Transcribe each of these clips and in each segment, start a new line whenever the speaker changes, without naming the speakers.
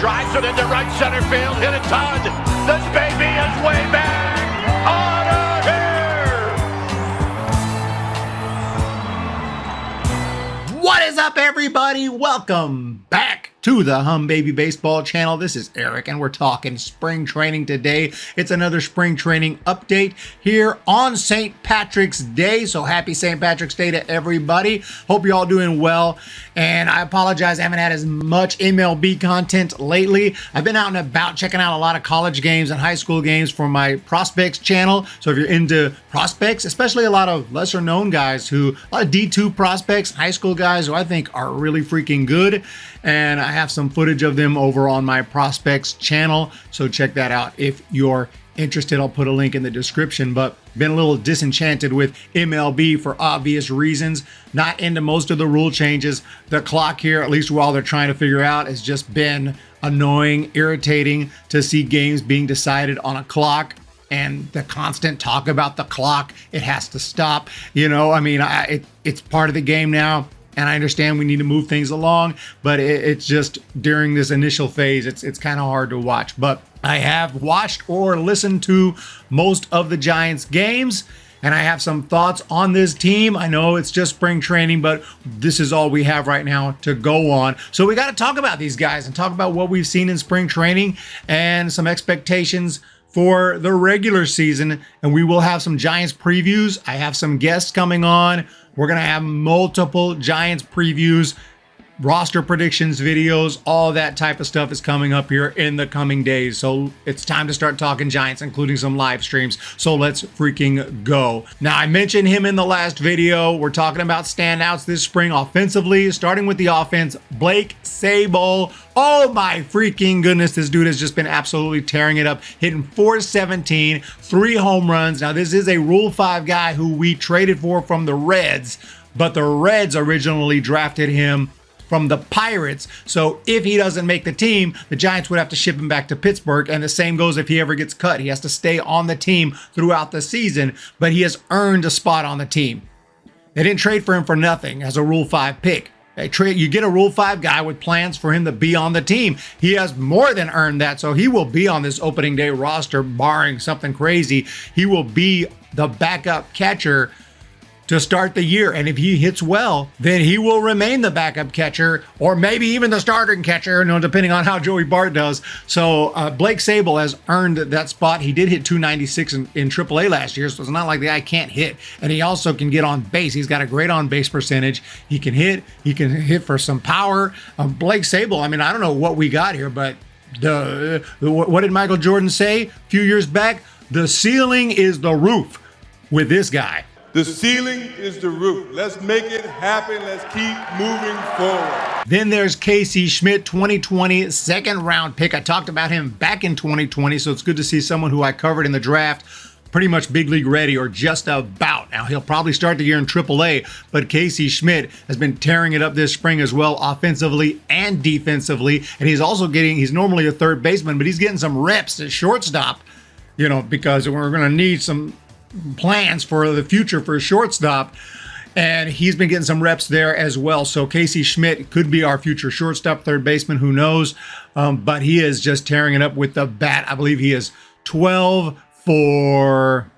drives it into right center field, hit it Todd. This baby is way back. Out of here.
What is up, everybody? Welcome back to the Humm Baby Baseball channel. This is Eric, and we're talking spring training today. It's another spring training update here on St. Patrick's Day. So happy St. Patrick's Day to everybody. Hope you're all doing well. And I apologize, I haven't had as much MLB content lately. I've been out and about checking out a lot of college games and high school games for my prospects channel. So if you're into prospects, especially a lot of lesser known guys a lot of D2 prospects, high school guys who I think are really freaking good. And I have some footage of them over on my prospects channel. So check that out if you're interested. I'll put a link in the description, but been a little disenchanted with MLB for obvious reasons. Not into most of the rule changes. The clock here, at least while they're trying to figure out, has just been annoying, irritating to see games being decided on a clock. And the constant talk about the clock, it has to stop. You know, I mean, it's part of the game now. And I understand we need to move things along, but it's just during this initial phase, it's kind of hard to watch. But I have watched or listened to most of the Giants games, and I have some thoughts on this team. I know it's just spring training, but this is all we have right now to go on. So we got to talk about these guys and talk about what we've seen in spring training and some expectations for the regular season. And we will have some Giants previews. I have some guests coming on. We're going to have multiple Giants previews, roster predictions, videos, all that type of stuff is coming up here in the coming days. So it's time to start talking Giants, including some live streams. So let's freaking go. Now, I mentioned him in the last video. We're talking about standouts this spring offensively, starting with the offense, Blake Sabol. Oh my freaking goodness, this dude has just been absolutely tearing it up, hitting .417, 3 home runs. Now, this is a Rule 5 guy who we traded for from the Reds, but the Reds originally drafted him from the Pirates. So if he doesn't make the team, the Giants would have to ship him back to Pittsburgh. And the same goes if he ever gets cut. He has to stay on the team throughout the season, but he has earned a spot on the team. They didn't trade for him for nothing as a Rule 5 pick. You get a Rule 5 guy with plans for him to be on the team. He has more than earned that, so he will be on this opening day roster, barring something crazy. He will be the backup catcher to start the year, and if he hits well, then he will remain the backup catcher, or maybe even the starting catcher, you know, depending on how Joey Bart does. So Blake Sabol has earned that spot. He did hit .296 in AAA last year, so it's not like the guy can't hit. And he also can get on base. He's got a great on base percentage. He can hit for some power. Blake Sabol, I mean, I don't know what we got here, but what did Michael Jordan say a few years back? The ceiling is the roof with this guy.
The ceiling is the roof. Let's make it happen. Let's keep moving forward.
Then there's Casey Schmidt, 2020 second round pick. I talked about him back in 2020, so it's good to see someone who I covered in the draft pretty much big league ready or just about. Now, he'll probably start the year in AAA, but Casey Schmidt has been tearing it up this spring as well, offensively and defensively. And he's normally a third baseman, but he's getting some reps at shortstop, you know, because we're going to need some plans for the future for a shortstop, and he's been getting some reps there as well. So Casey Schmidt could be our future shortstop, third baseman, who knows, but he is just tearing it up with the bat. I believe he is 12 for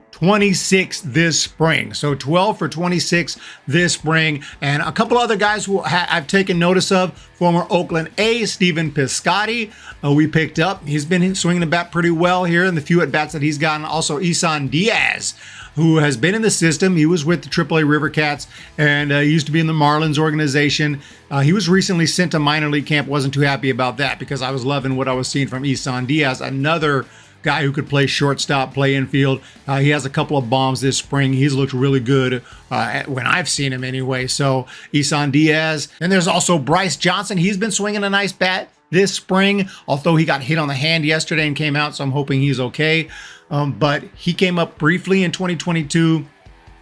26 this spring. So 12 for 26 this spring. And a couple other guys who I've taken notice of, former Oakland A, Stephen Piscotty, we picked up. He's been swinging the bat pretty well here in the few at-bats that he's gotten. Also, Isan Diaz, who has been in the system. He was with the AAA River Cats and used to be in the Marlins organization. He was recently sent to minor league camp. Wasn't too happy about that because I was loving what I was seeing from Isan Diaz, another guy who could play shortstop, play infield. He has a couple of bombs this spring. He's looked really good when I've seen him anyway. So Isan Diaz. And there's also Bryce Johnson. He's been swinging a nice bat this spring, although he got hit on the hand yesterday and came out, so I'm hoping he's okay. But he came up briefly in 2022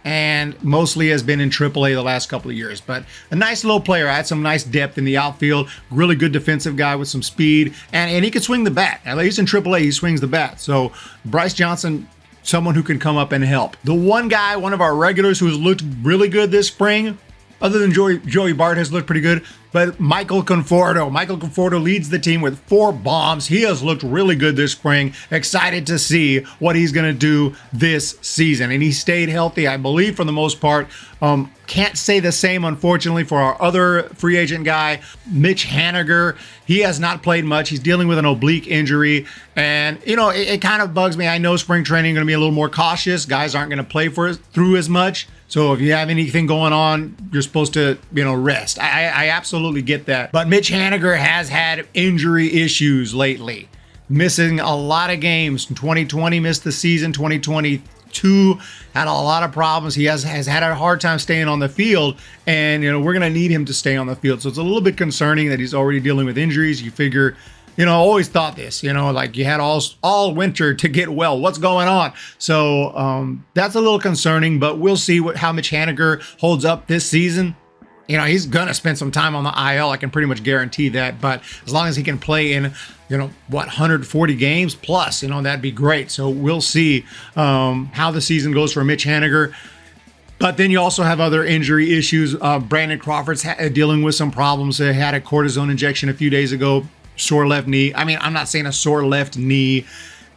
and mostly has been in AAA the last couple of years. But a nice little player. I had some nice depth in the outfield. Really good defensive guy with some speed. And he can swing the bat. At least in AAA, he swings the bat. So Bryce Johnson, someone who can come up and help. The one guy, one of our regulars who has looked really good this spring, other than Joey Bart has looked pretty good. But Michael Conforto leads the team with 4 bombs. He has looked really good this spring. Excited to see what he's going to do this season. And he stayed healthy, I believe, for the most part. Can't say the same, unfortunately, for our other free agent guy, Mitch Haniger. He has not played much. He's dealing with an oblique injury. And, it kind of bugs me. I know spring training is going to be a little more cautious. Guys aren't going to play through as much. So if you have anything going on, you're supposed to, rest. I absolutely get that. But Mitch Haniger has had injury issues lately. Missing a lot of games. 2020 missed the season. 2022 had a lot of problems. He has had a hard time staying on the field. And, we're going to need him to stay on the field. So it's a little bit concerning that he's already dealing with injuries. You figure... I always thought this, like you had all winter to get well. What's going on? So that's a little concerning, but we'll see how Mitch Haniger holds up this season. He's going to spend some time on the IL. I can pretty much guarantee that. But as long as he can play in, 140 games plus, that'd be great. So we'll see how the season goes for Mitch Haniger. But then you also have other injury issues. Brandon Crawford's dealing with some problems. He had a cortisone injection a few days ago. Sore left knee. I mean, I'm not saying a sore left knee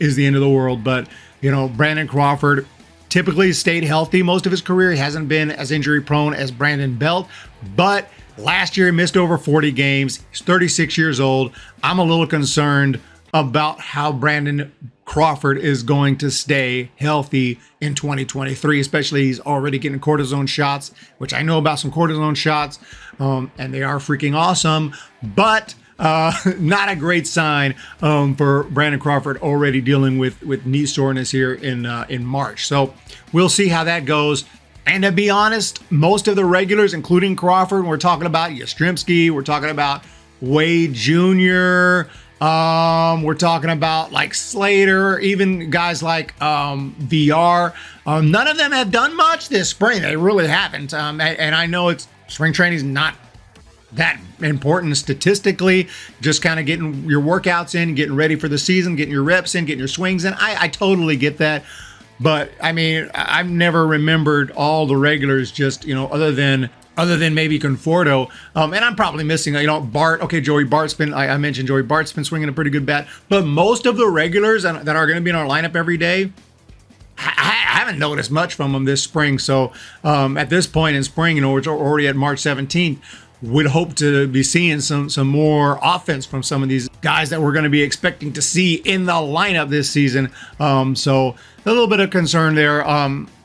is the end of the world, but, Brandon Crawford typically stayed healthy most of his career. He hasn't been as injury prone as Brandon Belt, but last year he missed over 40 games. He's 36 years old. I'm a little concerned about how Brandon Crawford is going to stay healthy in 2023, especially he's already getting cortisone shots, which I know about some cortisone shots, and they are freaking awesome, but not a great sign for Brandon Crawford already dealing with knee soreness here in March. So we'll see how that goes. And to be honest, most of the regulars, including Crawford, we're talking about Yastrzemski, we're talking about Wade Jr., we're talking about like Slater, even guys like VR. None of them have done much this spring. They really haven't. And I know spring training is not that important statistically, just kind of getting your workouts in, getting ready for the season, getting your reps in, getting your swings in. I totally get that. But I mean, I've never remembered all the regulars just, other than maybe Conforto. And I'm probably missing, Bart. Okay, Joey Bart's I mentioned Joey Bart's been swinging a pretty good bat. But most of the regulars that are going to be in our lineup every day, I haven't noticed much from them this spring. So at this point in spring, we're already at March 17th. Would hope to be seeing some more offense from some of these guys that we're going to be expecting to see in the lineup this season. So a little bit of concern there.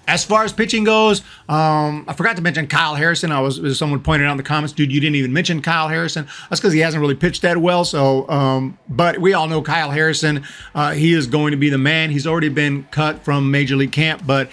As far as pitching goes, I forgot to mention Kyle Harrison. Someone pointed out in the comments, dude, you didn't even mention Kyle Harrison. That's because he hasn't really pitched that well. So, but we all know Kyle Harrison. He is going to be the man. He's already been cut from Major League camp, but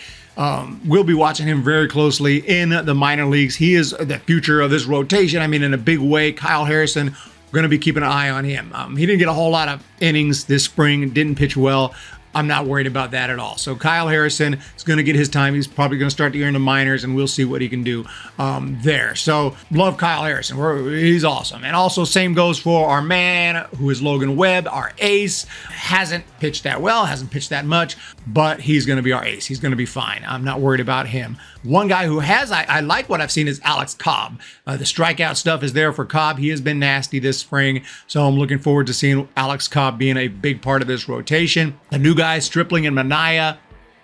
we'll be watching him very closely in the minor leagues. He is the future of this rotation. I mean, in a big way, Kyle Harrison, we're going to be keeping an eye on him. He didn't get a whole lot of innings this spring, didn't pitch well. I'm not worried about that at all. So Kyle Harrison is going to get his time. He's probably going to start the year in the minors, and we'll see what he can do there. So love Kyle Harrison. He's awesome. And also same goes for our man, who is Logan Webb, our ace. Hasn't pitched that well, hasn't pitched that much, but he's going to be our ace. He's going to be fine. I'm not worried about him. One guy who has, I like what I've seen, is Alex Cobb. The strikeout stuff is there for Cobb. He has been nasty this spring, so I'm looking forward to seeing Alex Cobb being a big part of this rotation. The new guys, Stripling and Manaea,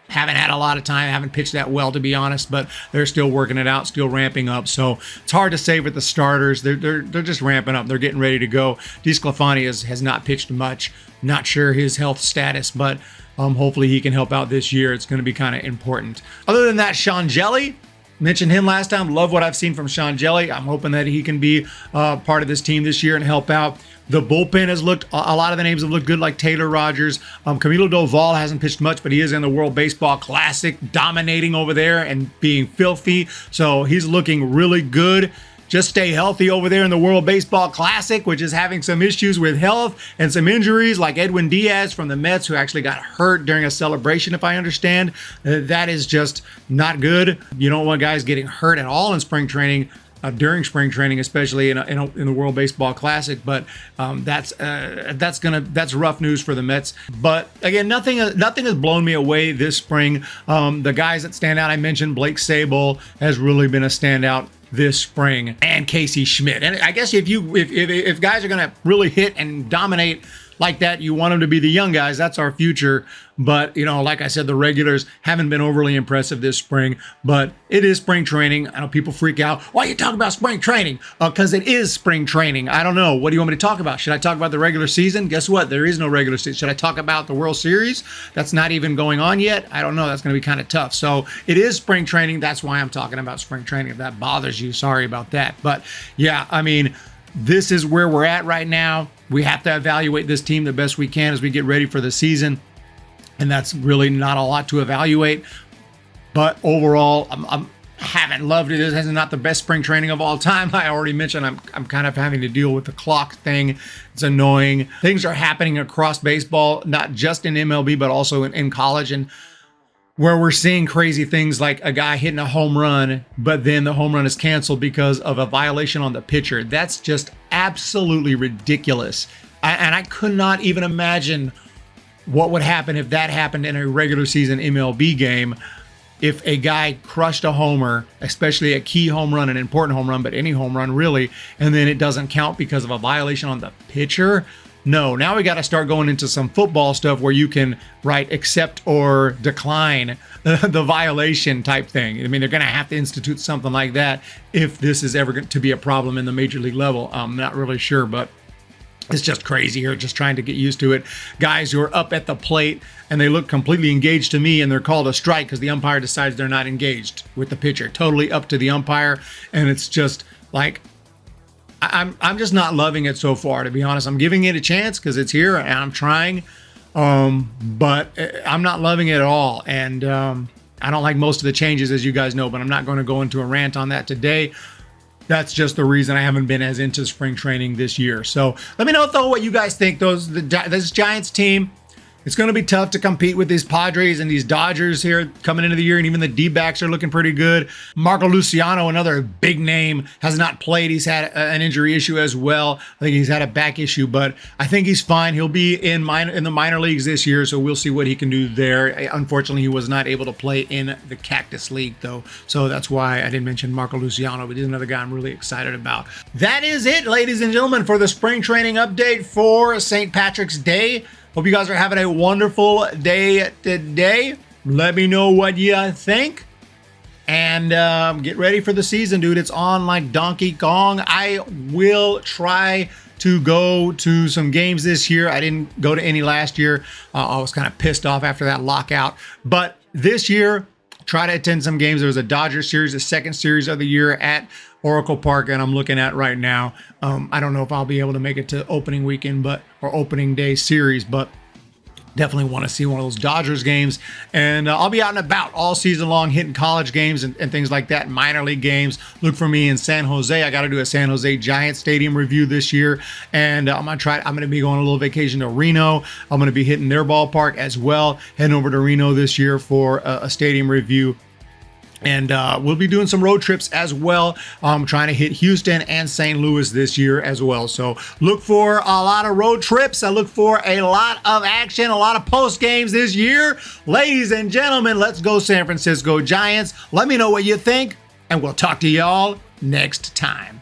haven't had a lot of time, haven't pitched that well, to be honest, but they're still working it out, still ramping up. So it's hard to say with the starters. They're just ramping up. They're getting ready to go. DeSclafani has not pitched much. Not sure his health status, but hopefully he can help out this year. It's going to be kind of important. Other than that, Sean Jelly, mentioned him last time. Love what I've seen from Sean Jelly. I'm hoping that he can be part of this team this year and help out. The bullpen has looked, a lot of the names have looked good, like Taylor Rogers. Camilo Doval hasn't pitched much, but he is in the World Baseball Classic, dominating over there and being filthy. So he's looking really good. Just stay healthy over there in the World Baseball Classic, which is having some issues with health and some injuries, like Edwin Diaz from the Mets, who actually got hurt during a celebration, if I understand. That is just not good. You don't want guys getting hurt at all in spring training. During spring training, especially in the World Baseball Classic, but that's rough news for the Mets. But again, nothing has blown me away this spring. The guys that stand out, I mentioned Blake Sabol has really been a standout. this spring, and Casey Schmidt. And I guess if guys are going to really hit and dominate like that, you want them to be the young guys. That's our future. But, like I said, the regulars haven't been overly impressive this spring. But it is spring training. I know people freak out. Why are you talking about spring training? Because it is spring training. I don't know. What do you want me to talk about? Should I talk about the regular season? Guess what? There is no regular season. Should I talk about the World Series? That's not even going on yet. I don't know. That's going to be kind of tough. So it is spring training. That's why I'm talking about spring training. If that bothers you, sorry about that. But yeah, I mean, this is where we're at right now. We have to evaluate this team the best we can as we get ready for the season. And that's really not a lot to evaluate. But overall, I haven't loved it. This is not the best spring training of all time. I already mentioned I'm kind of having to deal with the clock thing. It's annoying. Things are happening across baseball, not just in MLB, but also in college. And where we're seeing crazy things like a guy hitting a home run, but then the home run is canceled because of a violation on the pitcher. That's just absolutely ridiculous. And I could not even imagine what would happen if that happened in a regular season MLB game. If a guy crushed a homer, especially a key home run, an important home run, but any home run really, and then it doesn't count because of a violation on the pitcher. No, now we got to start going into some football stuff where you can, accept or decline the violation type thing. I mean, they're going to have to institute something like that if this is ever going to be a problem in the major league level. I'm not really sure, but it's just crazy here, just trying to get used to it. Guys who are up at the plate and they look completely engaged to me and they're called a strike because the umpire decides they're not engaged with the pitcher. Totally up to the umpire. And it's just like, I'm just not loving it so far, to be honest. I'm giving it a chance because it's here and I'm trying, but I'm not loving it at all. And I don't like most of the changes, as you guys know, but I'm not going to go into a rant on that today. That's just the reason I haven't been as into spring training this year. So let me know, though, what you guys think. This Giants team, it's going to be tough to compete with these Padres and these Dodgers here coming into the year, and even the D-backs are looking pretty good. Marco Luciano, another big name, has not played. He's had an injury issue as well. I think he's had a back issue, but I think he's fine. He'll be in the minor leagues this year, so we'll see what he can do there. Unfortunately, he was not able to play in the Cactus League, though, so that's why I didn't mention Marco Luciano, but he's another guy I'm really excited about. That is it, ladies and gentlemen, for the spring training update for St. Patrick's Day. Hope you guys are having a wonderful day today. Let me know what you think. And get ready for the season, dude. It's on like Donkey Kong. I will try to go to some games this year. I didn't go to any last year. I was kind of pissed off after that lockout. But this year, try to attend some games. There was a Dodger series, the second series of the year at Oracle Park, and I'm looking at right now. I don't know if I'll be able to make it to opening weekend, or opening day series, but definitely want to see one of those Dodgers games. And I'll be out and about all season long, hitting college games and things like that, minor league games. Look for me in San Jose. I got to do a San Jose Giants stadium review this year, and I'm going to be going on a little vacation to Reno. I'm going to be hitting their ballpark as well, heading over to Reno this year for a stadium review. And we'll be doing some road trips as well. Trying to hit Houston and St. Louis this year as well. So look for a lot of road trips. I look for a lot of action, a lot of post games this year. Ladies and gentlemen, let's go San Francisco Giants. Let me know what you think, and we'll talk to y'all next time.